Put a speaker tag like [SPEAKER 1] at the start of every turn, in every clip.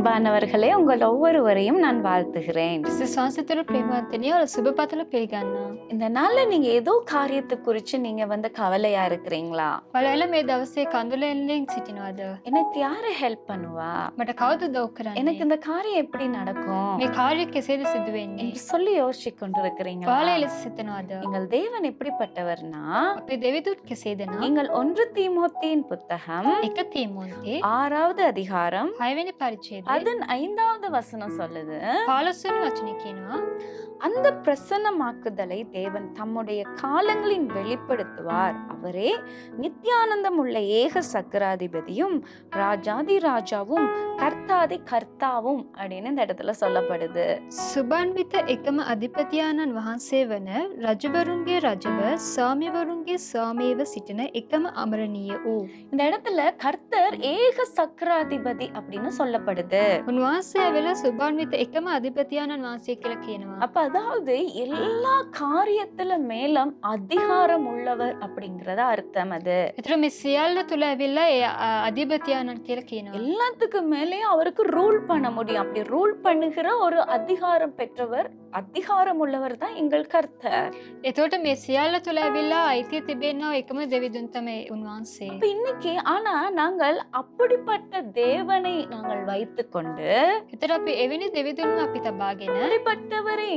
[SPEAKER 1] அன்பானவர்களே, உங்கள் ஒவ்வொருவரையும் நான் வாழ்த்துகிறேன்.
[SPEAKER 2] විශ්වාසතර ප්‍රේමවන්තනය ඔල සුබ පතල පිළිගන්නවා.
[SPEAKER 1] இந்த நாள்ல நீங்க ஏதோ காரியத்தை குறிச்சு நீங்க கவலையா இருக்கிறீங்களா?
[SPEAKER 2] ඔයාලා මේ දවසේ කඳුළෙන්ලෙන් සිටිනවද?
[SPEAKER 1] எனக்கு யாரு ஹெல்ப் பண்ணுவா?
[SPEAKER 2] මට කවුද උදව් කරන්නේ?
[SPEAKER 1] எனக்கு இந்த காரியம் எப்படி நடக்கும்
[SPEAKER 2] මේ කාර්යය කෙසේද සිදු වෙන්නේ?
[SPEAKER 1] என்று சொல்லி யோசிச்சு கொண்டிருக்கிறீங்களா?
[SPEAKER 2] ඔයාලා එලෙස සිතනවද?
[SPEAKER 1] எங்கள் தேவன் எப்படிப்பட்டவர்னா,
[SPEAKER 2] අපේ දෙවිදුන් කෙසේද නම්
[SPEAKER 1] நீங்கள் 1 தீமோத்தேயின் புத்தகம்
[SPEAKER 2] 1 තීමෝතේ
[SPEAKER 1] 6வது அதிகாரம்
[SPEAKER 2] 6 වෙනි පරිච්ඡේදයේ
[SPEAKER 1] அதன் 5வது வசனம் சொல்லுது,
[SPEAKER 2] 15 වෙනි වචනේ කියනවා
[SPEAKER 1] அந்த பிரசன்னமாக்குதலை தேவன் தம்முடைய காலங்களில் வெளிப்படுத்துவார். அவரே நித்தியானந்தம் உள்ள ஏக சக்கராதிபதியும் ராஜாதி ராஜாவும் கர்த்தாதி கர்த்தாவும் அப்படின்னு இந்த இடத்துல சொல்லப்படுது.
[SPEAKER 2] සුබන්විත එකම අධිපතියාණන් වහන්සේ වන රජවරුන්ගේ රජව ස්වාමිවරුන්ගේ ස්වාමීව සිටින එකම අමරණීය වූ
[SPEAKER 1] இந்த இடத்துல கர்த்தர் ஏக சக்கராதிபதி அப்படின்னு சொல்லப்படுது.
[SPEAKER 2] උන්වහන්සේ ඇවිල්ලා සුබන්විත එකම අධිපතියාණන් වහන්සේ කියලා කියනවා.
[SPEAKER 1] அப்ப அதாவது எல்லா காரியத்துல மேலும் அதிகாரம் உள்ளவர் அப்படிங்கறத அர்த்தம். அது
[SPEAKER 2] එතකොට මේ සියල්ල තුල ඇවිල්ලා ඒ අධිපතියාණන් කියලා කියනවා.
[SPEAKER 1] எல்லாத்துக்கு மேலேயும் அவருக்கு ரூல் பண்ண முடியும். அப்படி ரூல் பண்ணுகிற ஒரு அதிகாரம் பெற்றவர், அதிகாரம் உள்ளவர் தான் எங்கள் கர்த்தர்.
[SPEAKER 2] එතකොට මේ සියල්ල තුල ඇවිල්ලා අයිතිය තිබෙනා එකම දෙවිදුන් තමයි උන්වහන්සේ.
[SPEAKER 1] அப்ப இன்னைக்கு ஆனா நாங்கள் அப்படிப்பட்ட தேவனை நாங்கள் வைத்துக்கொண்டு
[SPEAKER 2] එතකොට අපි එවැනි දෙවිදුන්ව අපි තබාගෙන
[SPEAKER 1] அப்படிப்பட்டவரை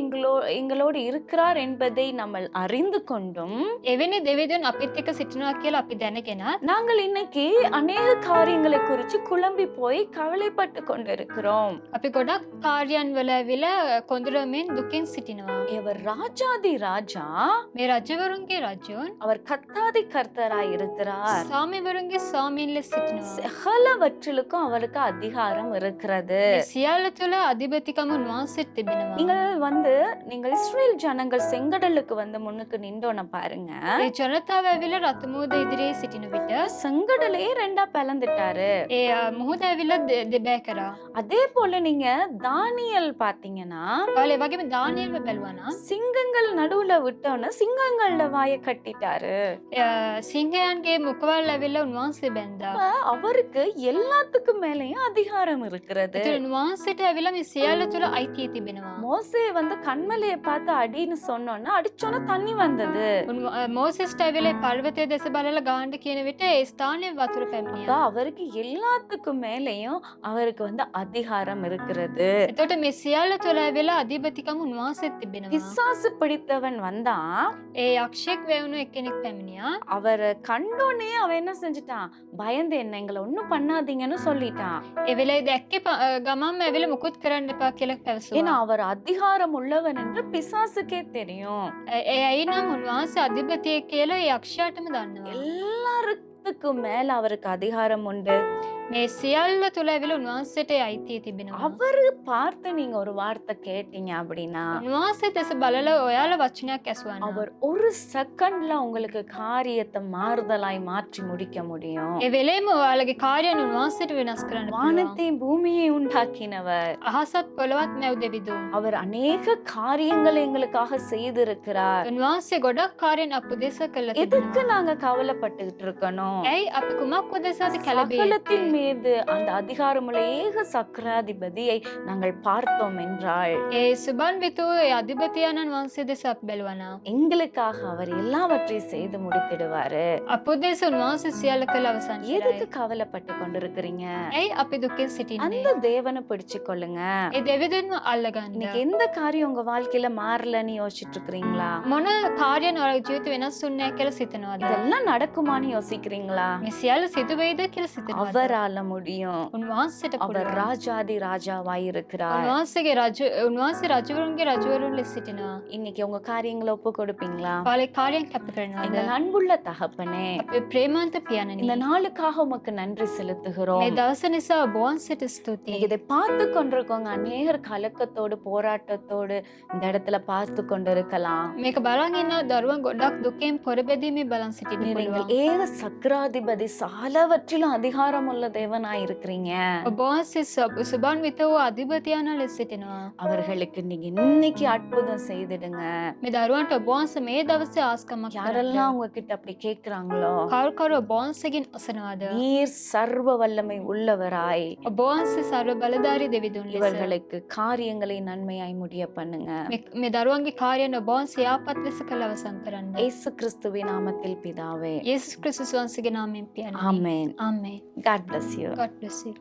[SPEAKER 1] எங்களோடு இருக்கிறார் என்பதை நம்ம அறிந்து கொண்டும்
[SPEAKER 2] එවැනි දෙවිදුන් අපිත් එක්ක සිටිනවා කියලා අපි දැනගෙන
[SPEAKER 1] நாங்கள் இன்னைக்கு அநேக காரியங்களை குறித்து குழம்பி போய் கவலைப்பட்டு கொண்டிருக்கிறோம்.
[SPEAKER 2] අපි ගොඩක් කාර්යයන් වල ඇවිල්ලා කොඳුරමින් දුකින් සිටිනවා.
[SPEAKER 1] இவர் ராஜாதி ராஜா,
[SPEAKER 2] මේ රජවරුන්ගේ රජුන්
[SPEAKER 1] அவர் கர்த்தாதி கர்த்தராய் இருக்கிறார்.
[SPEAKER 2] ස්වාමිවරුන්ගේ ස්වාමීන් ලෙස සිටිනවා.
[SPEAKER 1] சகலவற்றிலுக்கும் அவருக்கு அதிகாரம் இருக்கிறது.
[SPEAKER 2] මේ සියල්ල තුල අධිපතිකම උන්වහන්සේට තිබෙනවා.
[SPEAKER 1] நீங்கள் இஸ்ரேல் ஜனங்கள் செங்கடலுக்கு முன்னுக்கு நின்றோன பாருங்க.
[SPEAKER 2] ඒ ජනතාව ඇවිල්ලා රතමුහුද ඉදිරියේ සිටින විට
[SPEAKER 1] செங்கடலையே ரெண்டா பிளந்துட்டாரு.
[SPEAKER 2] ඒ මුහුද ඇවිල්ලා දෙබෑ කරා.
[SPEAKER 1] அதே போல நீங்க தானியல் பாத்தீங்கன்னா,
[SPEAKER 2] ඔයාලා ඒ වගේම දානියෙල්ව බැලුවා නම්
[SPEAKER 1] சிங்கங்கள் நடுவுல விட்டோன்னு சிங்கங்கள வாயை கட்டிட்டாரு.
[SPEAKER 2] සිංහයන්ගේ මුඛවල ඇවිල්ලා උන්වහන්සේ බැඳා.
[SPEAKER 1] அவருக்கு எல்லாத்துக்கும் மேலயும் அதிகாரம் இருக்கிறது.
[SPEAKER 2] ඒතර උන්වහන්සේට ඇවිල්ලා මේ සියල්ල තුල අයිතිය තිබෙනවා.
[SPEAKER 1] மோசே கண்மலையை பார்த்து அடின்னு சொன்னோன்னா அடிச்சோன்னா தண்ணி வந்தது.
[SPEAKER 2] මෝසෙස්ට ඇවිල්ලා පර්වතයේ දෙස බලලා ගාන්න කියන විට ඒ ස්ථානයේ වතුර පැමිණියා.
[SPEAKER 1] அவருக்கு எல்லாத்துக்கும் மேலயும் அவருக்கு அதிகாரம் இருக்கிறது.
[SPEAKER 2] එතකොට මේ සියල්ල තුළ ඇවිල්ලා අධිපතිකම උන්වහන්සේට තිබෙනවා.
[SPEAKER 1] பிசாசு பிடித்தவன் வந்தான்.
[SPEAKER 2] ඒ යක්ෂයෙක් වේවුණු එක්කෙනෙක් පැමිණියා.
[SPEAKER 1] அவர் கண்டோனே அவன் என்ன செஞ்சுட்டான்? பயந்து என்ன எங்களை ஒண்ணும் பண்ணாதீங்கன்னு சொல்லிட்டான்.
[SPEAKER 2] ඒ වෙලේ දැක්කේ ගමම්ම ඇවිල්ලා මුකුත් කරන්න එපා කියලා පැවසුවා.
[SPEAKER 1] ஏன்னா அவர் அதிகாரம் உள்ளவன் என்று பிசாசுக்கே தெரியும்.
[SPEAKER 2] ඒ ඇයි නම් උන්වහන්සේ අධිපතියෙක් කියලා ඒ යක්ෂයාටම දන්නවා.
[SPEAKER 1] எல்லாத்துக்கும் மேல அவருக்கு அதிகாரம் உண்டு.
[SPEAKER 2] මේ සියල්ල තුළ ඇවිල්ලා උන්වහන්සේට අයිතිය තිබෙනවා.
[SPEAKER 1] அவரு பார்த்து நீங்க ஒரு வார்த்தை கேட்டீங்க அப்படின்னா,
[SPEAKER 2] උන්වහන්සේ දෙස බලලා ඔයාලා වචනයක් ඇසුවා.
[SPEAKER 1] அவர் ஒரு செகண்ட்ல உங்களுக்கு காரியத்தை மாறுதலாய் மாற்றி முடிக்க முடியும்.
[SPEAKER 2] ඒ වෙලේම ඔයාලගේ කාර්යයන් උන්වහන්සේට වෙනස් කරන්න පුළුවන්.
[SPEAKER 1] வானத்தையும் பூமியை உண்டாக்கினவர்,
[SPEAKER 2] අහසත් පොළවත් මැව් දෙවිදුන්.
[SPEAKER 1] அவர் அநேக காரியங்களை எங்களுக்காக செய்திருக்கிறார்.
[SPEAKER 2] උන්වහන්සේ ගොඩක් කාර්යයන් අප උදෙස කළා.
[SPEAKER 1] எதுக்கு நாங்க கவலைப்பட்டுட்டு இருக்கணும்?
[SPEAKER 2] ඇයි අපි කුමක් උදෙසාද කලබේ?
[SPEAKER 1] சகலத்தின் மீது அந்த அதிகாரமுள்ள ஏக சக்கராதிபதியை நாங்கள் பார்த்தோம் என்றால்,
[SPEAKER 2] ඒ සුබන්විතු ඒ අධිපතියාණන් වහන්සේ දෙස අපි බැලුවා නම්
[SPEAKER 1] எங்களுக்காக அவர் எல்லாவற்றையும் செய்து முடித்திடுவாரு.
[SPEAKER 2] අප උදෙස උන්වහන්සේ සියල්ල කළ අවසන් කරයි.
[SPEAKER 1] எதுக்கு கவலைப்பட்டு கொண்டிருக்கிறீங்க?
[SPEAKER 2] ඇයි අපි දුකින් සිටින්නේ?
[SPEAKER 1] அந்த தேவனை பிடிச்சு கொள்ளுங்க.
[SPEAKER 2] ඒ දෙවිදුන්ව අල්ලගන්න.
[SPEAKER 1] இன்னைக்கு எந்த காரியம் உங்க வாழ்க்கையில மாறலன்னு யோசிச்சுட்டு இருக்கிறீங்களா?
[SPEAKER 2] මොන කාර්යයන් ඔයාලගේ ජීවිත වෙනස් වුන්නේ නැහැ කියලා සිතනවාද?
[SPEAKER 1] இதெல்லாம் நடக்குமான்னு யோசிக்கிறீங்களா?
[SPEAKER 2] මේ සියල්ල සිදු වෙයිද කියලා සිතනවාද?
[SPEAKER 1] அவரால முடியும்.
[SPEAKER 2] උන්වහන්සේට
[SPEAKER 1] அவர்
[SPEAKER 2] පුළුවන්.
[SPEAKER 1] ராஜாதி ராஜாவாய் இருக்கிறார்.
[SPEAKER 2] උන්වහන්සේ රජවරුන්ගේ රජවරුන් ලෙස සිටිනවා.
[SPEAKER 1] இன்னைக்கு உங்க காரியங்களை ஒப்பு கொடுப்பீங்களா?
[SPEAKER 2] ඔයාලේ කාර්යයන් කැප කරනවාද?
[SPEAKER 1] எங்கள் அன்புள்ள தகப்பனே,
[SPEAKER 2] අපේ ප්‍රේමාන්ත පියාණනි,
[SPEAKER 1] இந்த நாளுக்காக உமக்கு நன்றி செலுத்துகிறோம்.
[SPEAKER 2] මේ දවස නිසා ඔබ වහන්සේට ස්තුතියි.
[SPEAKER 1] இதை பார்த்து கொண்டிருக்கோங்க அநேகர் கலக்கத்தோடு போராட்டத்தோடு இந்த இடத்துல பார்த்து கொண்டிருக்கலாம்.
[SPEAKER 2] මේක බලන් ඉන්න දරුවන් ගොඩක් දුකෙන් පොරබැදීමේ බලන් සිටින්න
[SPEAKER 1] நீங்கள்
[SPEAKER 2] පුළුවන්.
[SPEAKER 1] ஏக சக்கராதிபதி, சாலவற்றிலும் அதிகாரம் உள்ள தேவனாய் இருக்கிறீங்க.
[SPEAKER 2] ඔබ වහන්සේ සුභාන්විත වූ අධිපතියාණන් ලෙස සිටිනවා.
[SPEAKER 1] அவர்களுக்கு நீங்க இன்னைக்கு அற்புதம் செய்திடுங்க.
[SPEAKER 2] මේ දරුවන්ට ඔබ වහන්සේ මේ දවසේ ආස්කමක්
[SPEAKER 1] யாரெல்லாம் உங்ககிட்ட அப்படி கேக்குறாங்களோ
[SPEAKER 2] කවුරු ඔබ වහන්සේගෙන් අසනවාද?
[SPEAKER 1] நீர் சர்வ வல்லமை உள்ளவராய்
[SPEAKER 2] ඔබ වහන්සේ ਸਰව බලධාරී දෙවිඳුන් ලෙස
[SPEAKER 1] இவர்களுக்கு காரியங்களை நன்மையாய் முடிய பண்ணுங்க.
[SPEAKER 2] මේ දරුවන්ගේ කාර්යයන් ඔබ වහන්සේ යාපත් ලෙස කළ අවසන් කරන්න.
[SPEAKER 1] இயேசு கிறிஸ்துவின் நாமத்தில் பிதாவே.
[SPEAKER 2] යේසුස් ක්‍රිස්තුස් වහන්සේගේ නාමයෙන් පියන්නේ.
[SPEAKER 1] ஆமென்.
[SPEAKER 2] ආමේන්.
[SPEAKER 1] God bless you.
[SPEAKER 2] God bless you.